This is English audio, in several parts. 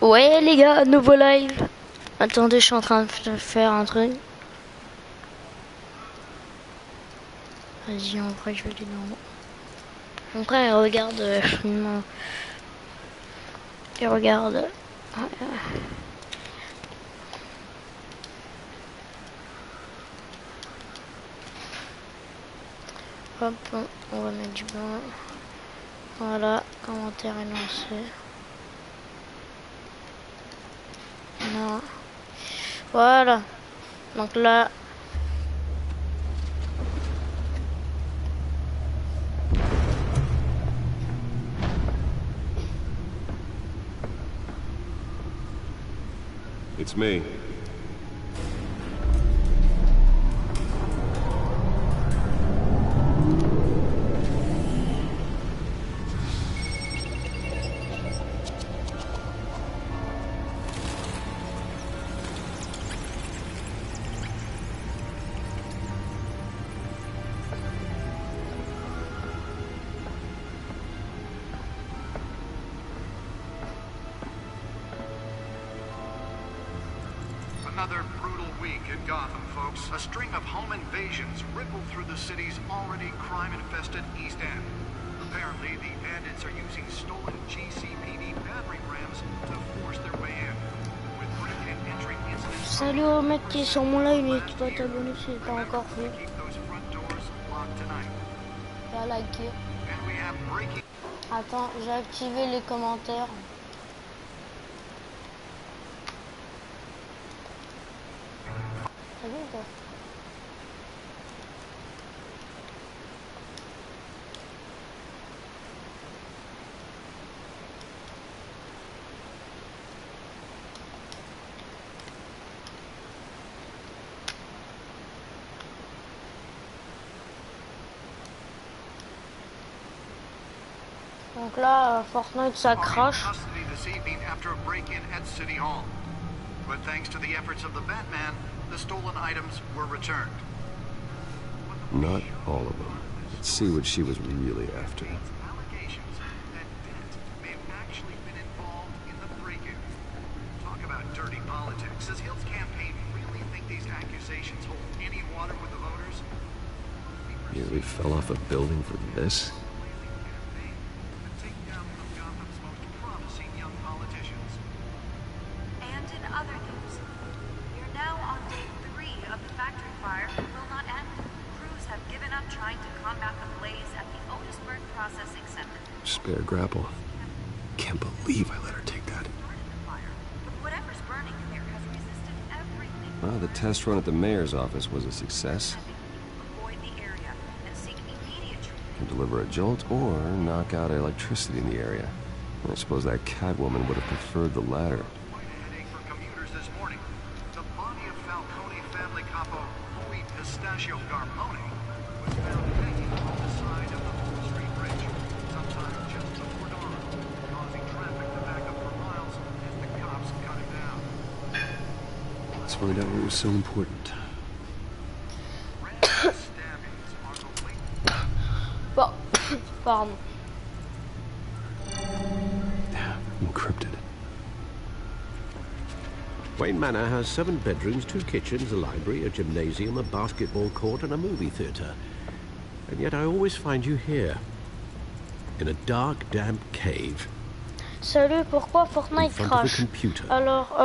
Ouais les gars, nouveau live. Attendez, je suis en train de faire un truc. Vas-y, en vrai, je vais aller dans... Mon frère, regarde, il regarde. Hop, on va mettre du blanc. Voilà, commentaire est lancé. Non. Voilà. Donc là... It's me. Another brutal week in Gotham, folks. A string of home invasions rippled through the city's already crime-infested East End. Apparently, the bandits are using stolen GCPD battering rams to force their way in. With break and entry incidents... Salut aux mecs qui sont mon live, mais tu dois t'abonner si c'est pas encore fait. T'as liké. Attends, j'ai activé les commentaires. T'as vu ou pas? Donc là, Fortnite ça crache. But thanks to the efforts of the Batman, the stolen items were returned. Not all of them. Let's see what she was really after. Allegations that Dent may have actually been involved in the break-in. Talk about dirty politics. Does Hill's campaign really think these accusations hold any water with the voters? You really fell off a building for this? Spare grapple. Can't believe I let her take that. Well, the test run at the mayor's office was a success. Can deliver a jolt or knock out electricity in the area. I suppose that Catwoman would have preferred the latter. Let's find out what was so important. Bon, pardon. Encrypted. Wayne Manor has 7 bedrooms, 2 kitchens, a library, a gymnasium, a basketball court, and a movie theatre. And yet I always find you here, in a dark, damp cave. Salut, pourquoi Fortnite crash? Alors,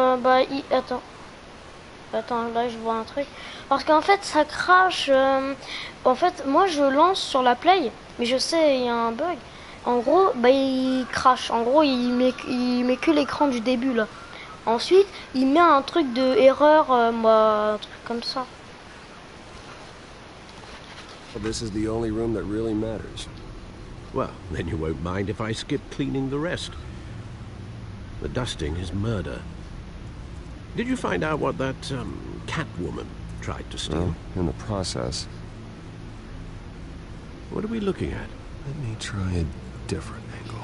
Attends, là je vois un truc. Parce qu'en fait ça crache. En fait, moi je lance sur la play, mais je sais il y a un bug. En gros, il crache. En gros, il met que l'écran du début là. Ensuite, il met un truc de erreur, un truc comme ça. This is the only room that really matters. Well, then you won't mind if I skip cleaning the rest. The dusting is murder. Did you find out what that, Catwoman tried to steal? Well, in the process. What are we looking at? Let me try a different angle.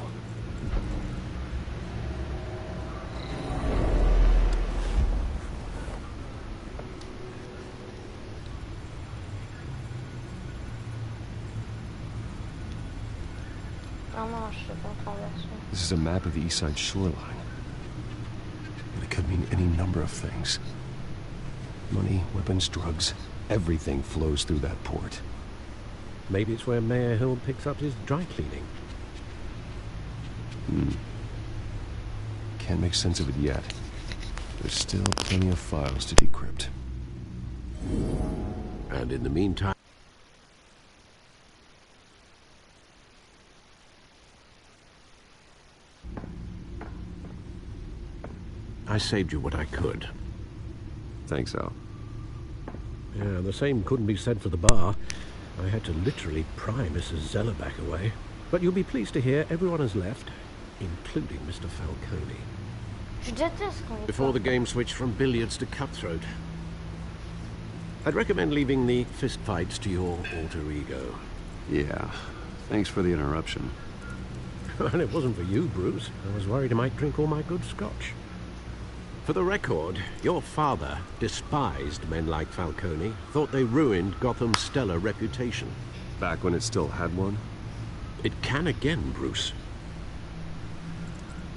This is a map of the east side shoreline. could mean any number of things. Money, weapons, drugs, everything flows through that port. Maybe it's where Mayor Hill picks up his dry cleaning. Can't make sense of it yet. There's still plenty of files to decrypt. And in the meantime... I saved you what I could. Thanks, Al. Yeah, the same couldn't be said for the bar. I had to literally pry Mrs. Zellerback away. But you'll be pleased to hear everyone has left, including Mr. Falcone. Je déteste quand il Before parle. the game switched from billiards to cutthroat. I'd recommend leaving the fistfights to your alter ego. Yeah. Thanks for the interruption. And it wasn't for you, Bruce. I was worried I might drink all my good scotch. For the record, your father despised men like Falcone, thought they ruined Gotham's stellar reputation. Back when it still had one? It can again, Bruce.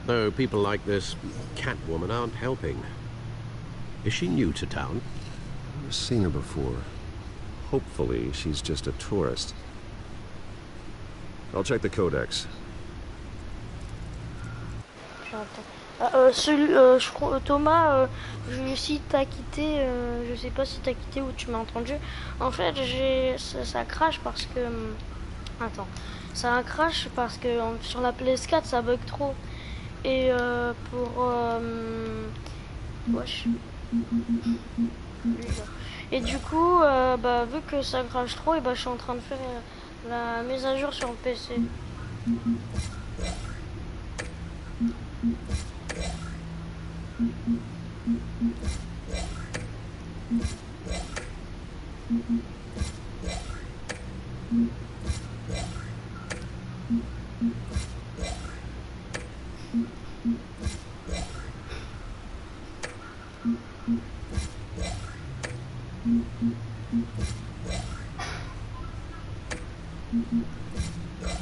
Though people like this Catwoman aren't helping. Is she new to town? I've never seen her before. Hopefully, she's just a tourist. I'll check the codex. Je crois, Thomas, si t'as quitté, je sais pas si t'as quitté ou tu m'as entendu. En fait, ça crache parce que, attends, ça crache parce que sur la PS4 ça bug trop. Et wesh. Et du coup, bah, vu que ça crache trop, et bah, je suis en train de faire la mise à jour sur le PC.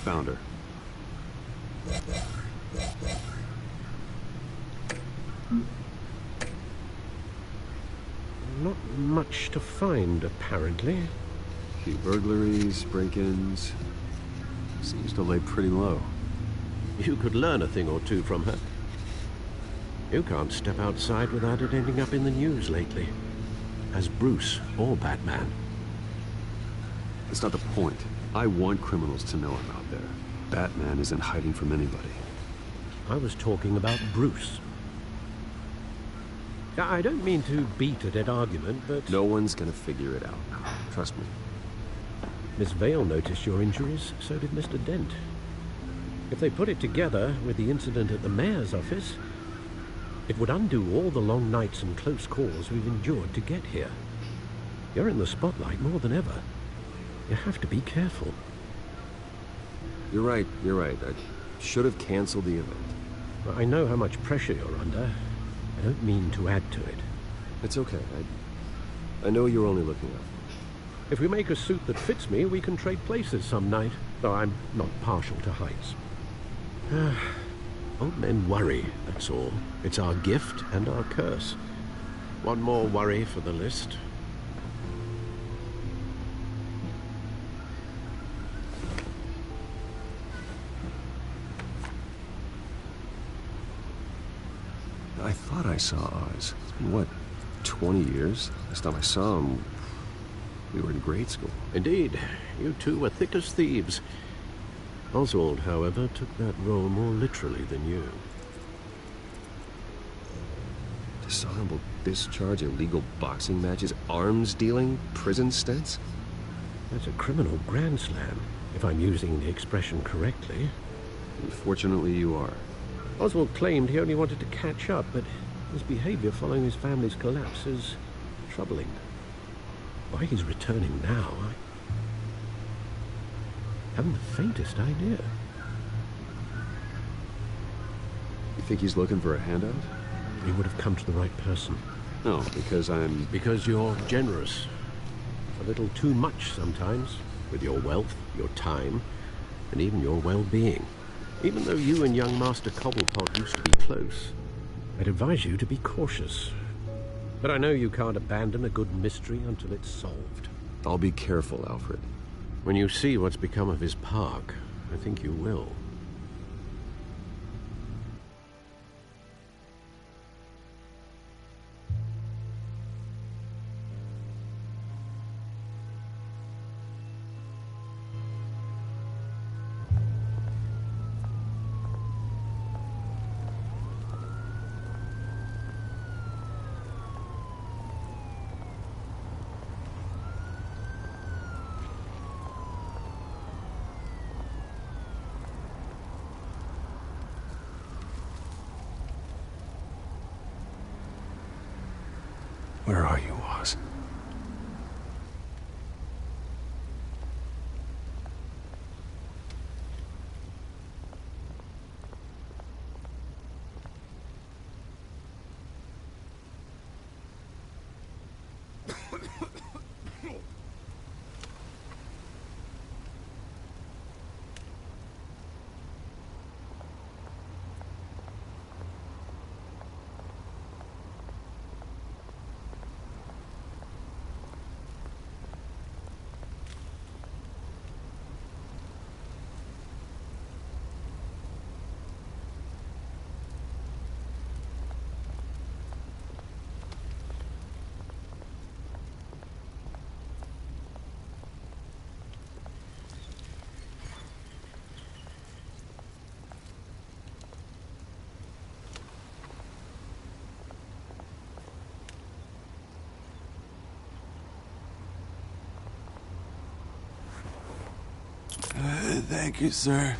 Found her. Not much to find, apparently. Few burglaries, break-ins. Seems to lay pretty low. You could learn a thing or two from her. You can't step outside without it ending up in the news lately. As Bruce or Batman. That's not the point. I want criminals to know I'm out there. Batman isn't hiding from anybody. I was talking about Bruce. I don't mean to beat a dead argument, but... No one's gonna figure it out. Trust me. Miss Vale noticed your injuries, so did Mr. Dent. If they put it together with the incident at the mayor's office, it would undo all the long nights and close calls we've endured to get here. You're in the spotlight more than ever. You have to be careful. You're right. I should have canceled the event. I know how much pressure you're under. I don't mean to add to it. It's okay. I know you're only looking up. If we make a suit that fits me, we can trade places some night. Though I'm not partial to heights. Old men worry, that's all. It's our gift and our curse. One more worry for the list. I thought I saw Oz. It's been, what, 20 years? Last time I saw him, we were in grade school. Indeed, you two were thick as thieves. Oswald, however, took that role more literally than you. Dishonorable discharge, illegal boxing matches, arms dealing, prison stints? That's a criminal grand slam, if I'm using the expression correctly. Unfortunately, you are. Oswald claimed he only wanted to catch up, but his behavior following his family's collapse is troubling. Why he's returning now, I haven't the faintest idea. You think he's looking for a handout? He would have come to the right person. No, because I'm... Because you're generous. A little too much sometimes, with your wealth, your time, and even your well-being. Even though you and young Master Cobblepot used to be close, I'd advise you to be cautious. But I know you can't abandon a good mystery until it's solved. I'll be careful, Alfred. When you see what's become of his park, I think you will. Where are you, Oz? Thank you, sir.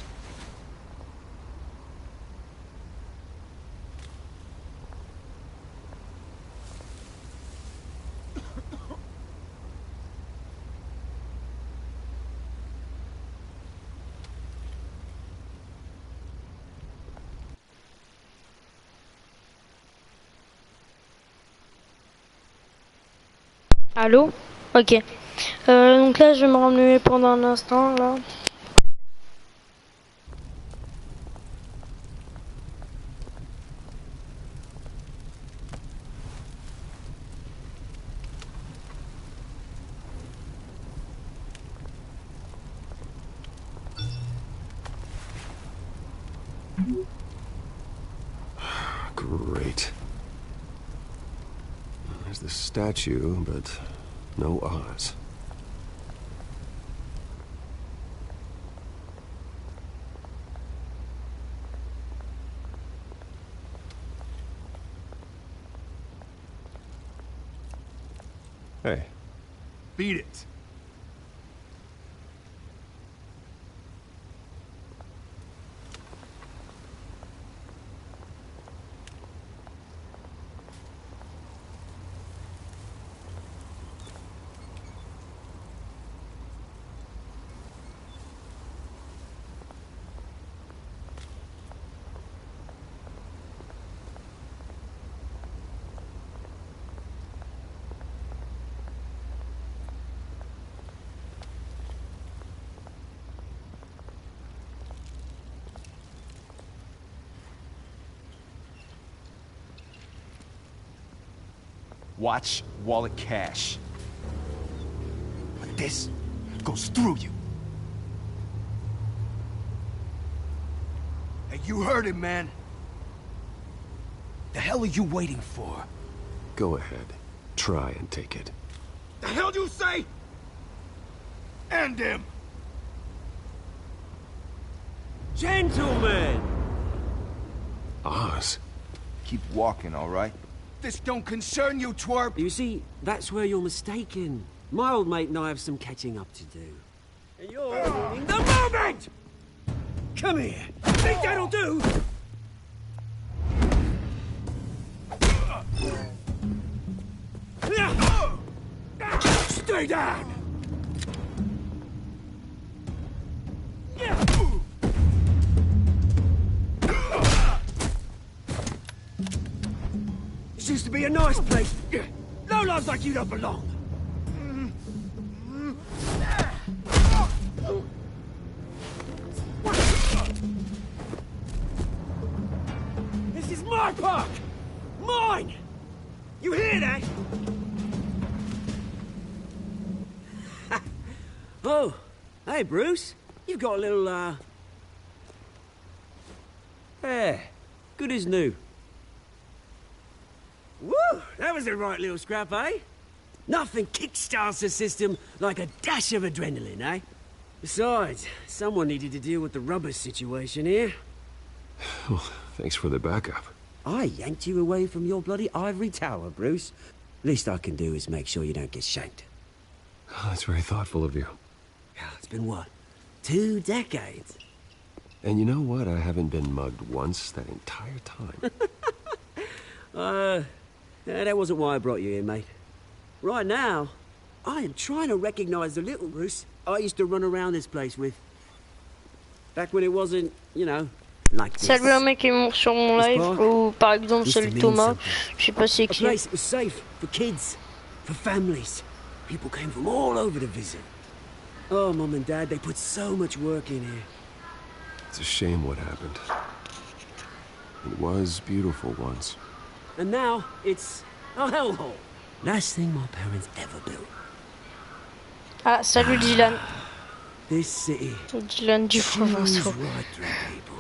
Allô? Ok. Donc là, je vais me ramener pendant un instant, là. Great. There's the statue, but no Oz. Hey. Beat it. Watch wallet cash. But this goes through you. Hey, you heard it, man. The hell are you waiting for? Go ahead. Try and take it. The hell do you say? End him! Gentlemen! Oz? Keep walking, all right? This don't concern you, twerp! You see, that's where you're mistaken. My old mate and I have some catching up to do. And you're ruining the moment! Come here! Think that'll do? Stay down! This used to be a nice place. Lowlifes like you don't belong. This is my park! mine! You hear that? Oh, hey, Bruce. You've got a little, Yeah, good as new. Woo! That was a right little scrap, eh? Nothing kickstarts the system like a dash of adrenaline, eh? Besides, someone needed to deal with the rubber situation here. Well, thanks for the backup. I yanked you away from your bloody ivory tower, Bruce. Least I can do is make sure you don't get shanked. Oh, that's very thoughtful of you. It's been what? 2 decades? And you know what? I haven't been mugged once that entire time. Yeah, that wasn't why I brought you here, mate. Right now, I am trying to recognize the little Bruce I used to run around this place with. Back when it wasn't, you know, like this. Salut un mec qui monte sur mon live, ou par exemple salut Thomas, je sais pas c'est A qui. place that was safe for kids, for families. People came from all over to visit. Oh, Mum and Dad, they put so much work in here. It's a shame what happened. It was beautiful once. And now, it's a hellhole. Last thing my parents ever built. Ah, salut Dylan. This city Dylan du chews Provençal. right through people.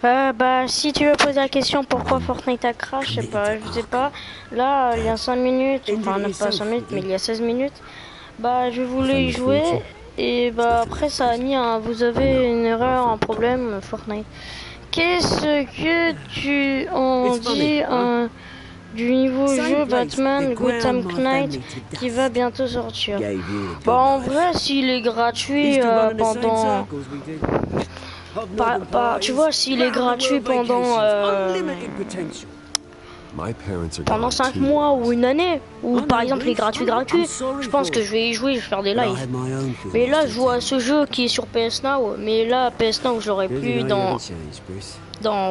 Bah, si tu veux poser la question pourquoi Fortnite a crash, je sais pas. Là, il y a 5 minutes, enfin, même pas 5 minutes, mais il y a 16 minutes. Bah, je voulais y jouer. Et bah, après, ça a mis un. Vous avez une erreur, un problème, Fortnite. Qu'est-ce que tu en dis du nouveau jeu Batman Gotham Knight qui va bientôt sortir? Bah, en vrai, s'il est gratuit pendant. Tu vois, s'il est gratuit pendant 5 mois ou une année, ou par exemple il est gratuit, je pense que je vais y jouer, je vais faire des lives. Mais là, je joue à ce jeu qui est sur PS Now, mais là, PS Now, je l'aurai plus dans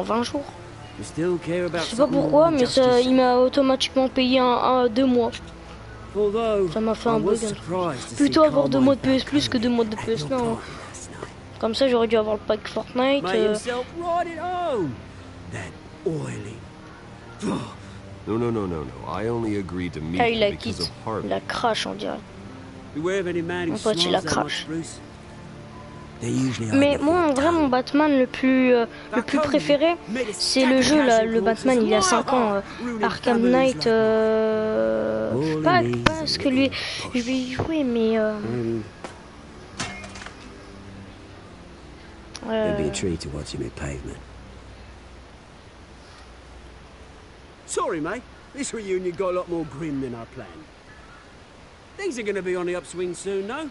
20 jours. Je sais pas pourquoi, mais ça, il m'a automatiquement payé 2 mois. Ça m'a fait un bug. Plutôt avoir 2 mois de PS Plus que 2 mois de PS Now. Comme ça, j'aurais dû avoir le pack Fortnite. No. I only agreed to meet Ah, il a because quitte. of Harvey. Il a crash, on dirait. Mon pote, il a crash. Mais moi, en vrai, mon Batman le plus préféré, c'est le jeu là, le Batman il y a 5 ans, Arkham Knight. Pas parce que lui, je vais y jouer, mais. It'd be a treat to watch him hit pavement. Sorry, mate. This reunion got a lot more grim than I planned. Things are going to be on the upswing soon, no?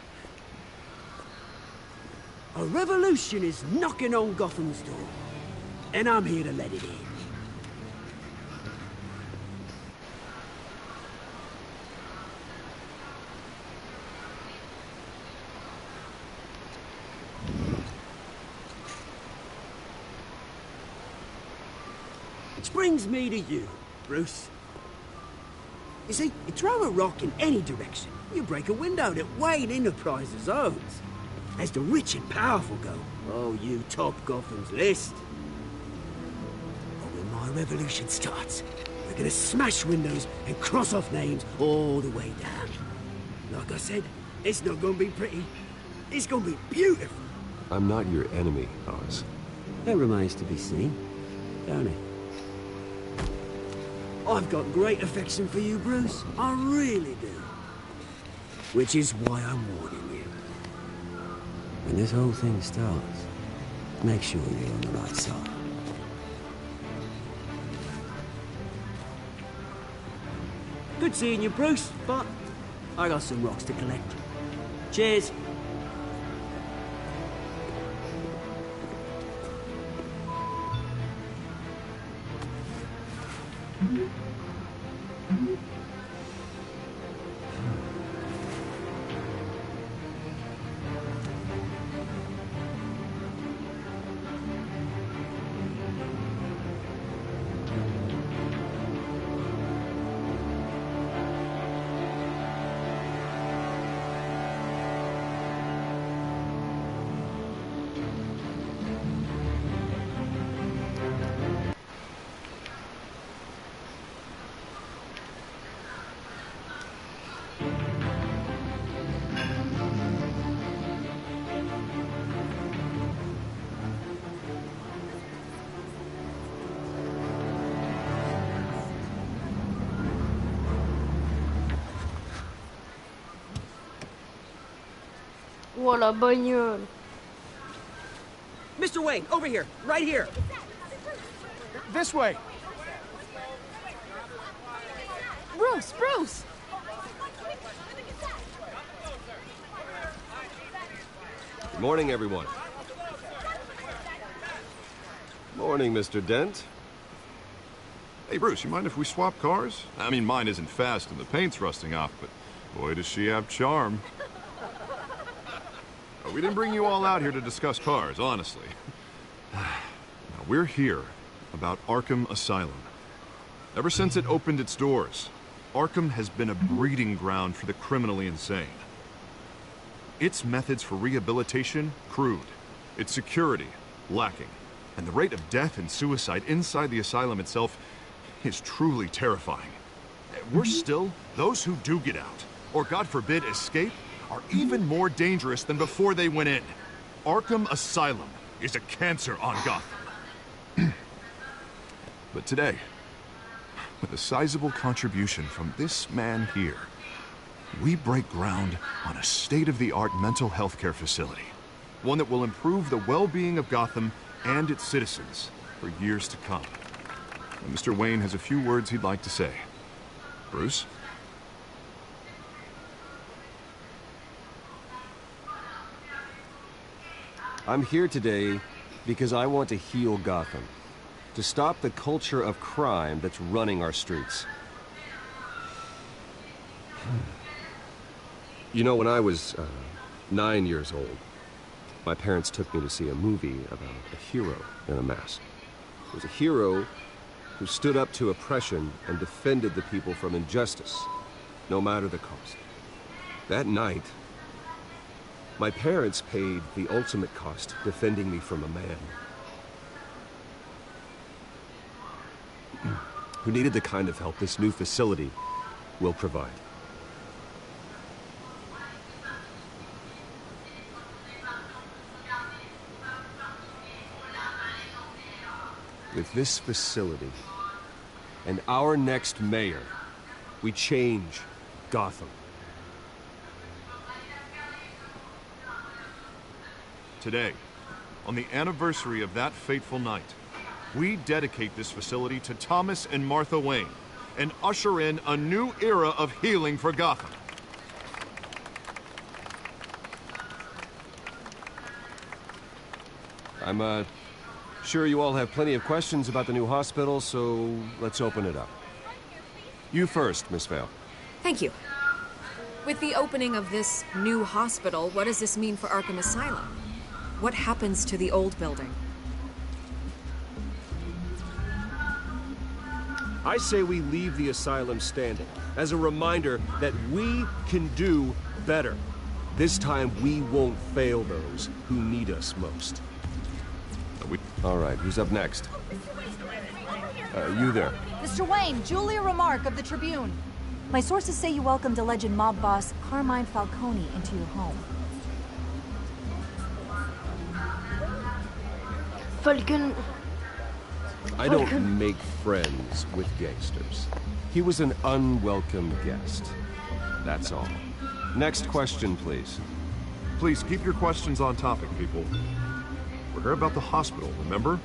A revolution is knocking on Gotham's door, and I'm here to let it in. Which brings me to you, Bruce. You see, you throw a rock in any direction, you break a window that Wayne Enterprises owns. As the rich and powerful go, oh, you top Gotham's list. But when my revolution starts, we're gonna smash windows and cross off names all the way down. Like I said, it's not gonna be pretty. It's gonna be beautiful. I'm not your enemy, Oz. That remains to be seen, don't it? I've got great affection for you, Bruce. I really do. Which is why I'm warning you. When this whole thing starts, make sure you're on the right side. Good seeing you, Bruce, but I got some rocks to collect. Cheers. Oh, la bagnole. Mr. Wayne, over here, right here. This way. Bruce, Bruce! Good morning, everyone. Morning, Mr. Dent. Hey, Bruce, you mind if we swap cars? I mean, mine isn't fast and the paint's rusting off, but boy, does she have charm. We didn't bring you all out here to discuss cars, honestly. Now, we're here about Arkham Asylum. Ever since it opened its doors, Arkham has been a breeding ground for the criminally insane. Its methods for rehabilitation, crude. Its security, lacking. And the rate of death and suicide inside the asylum itself is truly terrifying. Worse still, those who do get out, or God forbid escape, are even more dangerous than before they went in. Arkham Asylum is a cancer on Gotham. But today, with a sizable contribution from this man here, we break ground on a state-of-the-art mental health care facility. One that will improve the well-being of Gotham and its citizens for years to come. And Mr. Wayne has a few words he'd like to say. Bruce? I'm here today because I want to heal Gotham. To stop the culture of crime that's running our streets. You know, when I was 9 years old, my parents took me to see a movie about a hero in a mask. It was a hero who stood up to oppression and defended the people from injustice, no matter the cost. That night, my parents paid the ultimate cost defending me from a man who needed the kind of help this new facility will provide. With this facility and our next mayor, we change Gotham. Today, on the anniversary of that fateful night, we dedicate this facility to Thomas and Martha Wayne and usher in a new era of healing for Gotham. I'm sure you all have plenty of questions about the new hospital, so let's open it up. You first, Miss Vale. Thank you. With the opening of this new hospital, what does this mean for Arkham Asylum? What happens to the old building? I say we leave the asylum standing as a reminder that we can do better. This time we won't fail those who need us most. All right, who's up next? You there. Mr. Wayne, Julia Remark of the Tribune. My sources say you welcomed alleged mob boss Carmine Falcone into your home. Falcon. I don't make friends with gangsters. He was an unwelcome guest. That's all. Next question, please. Please keep your questions on topic, people. We're here about the hospital, remember?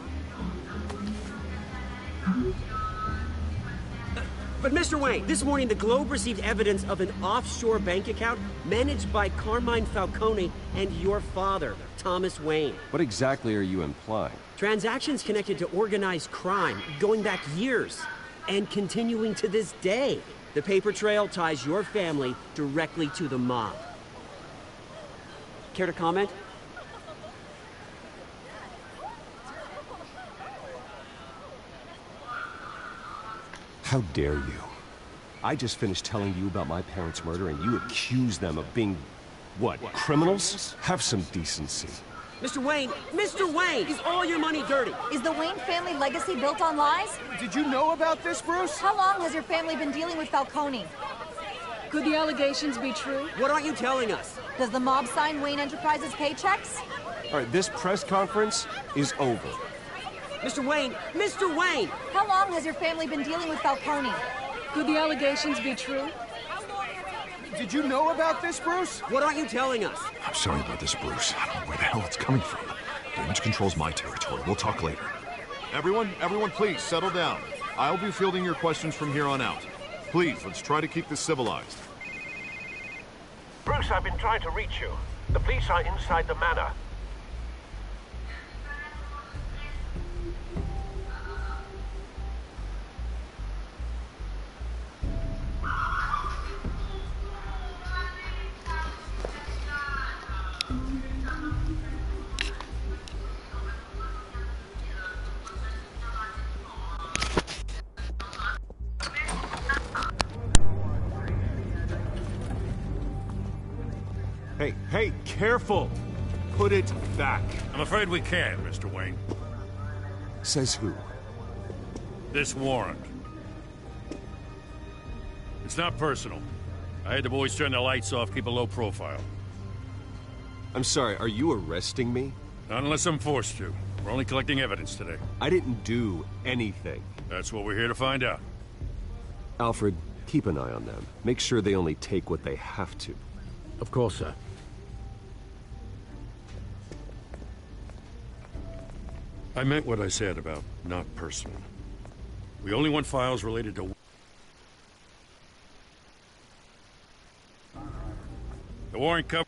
But Mr. Wayne, this morning the Globe received evidence of an offshore bank account managed by Carmine Falcone and your father, Thomas Wayne. What exactly are you implying? Transactions connected to organized crime going back years and continuing to this day. The paper trail ties your family directly to the mob. Care to comment? How dare you? I just finished telling you about my parents' murder and you accuse them of being, what, criminals? Have some decency. Mr. Wayne, is all your money dirty? Is the Wayne family legacy built on lies? Did you know about this, Bruce? How long has your family been dealing with Falcone? Could the allegations be true? What aren't you telling us? Does the mob sign Wayne Enterprises paychecks? All right, this press conference is over. Mr. Wayne! How long has your family been dealing with Falcone? Could the allegations be true? Did you know about this, Bruce? What aren't you telling us? I'm sorry about this, Bruce. I don't know where the hell it's coming from. Damage control's my territory. We'll talk later. Everyone, please, settle down. I'll be fielding your questions from here on out. Please, let's try to keep this civilized. Bruce, I've been trying to reach you. The police are inside the manor. Hey, careful! Put it back. I'm afraid we can't, Mr. Wayne. Says who? This warrant. It's not personal. I had the boys turn the lights off, keep a low profile. I'm sorry, are you arresting me? Not unless I'm forced to. We're only collecting evidence today. I didn't do anything. That's what we're here to find out. Alfred, keep an eye on them. Make sure they only take what they have to. Of course, sir. I meant what I said about not personal. We only want files related to... The warrant cover...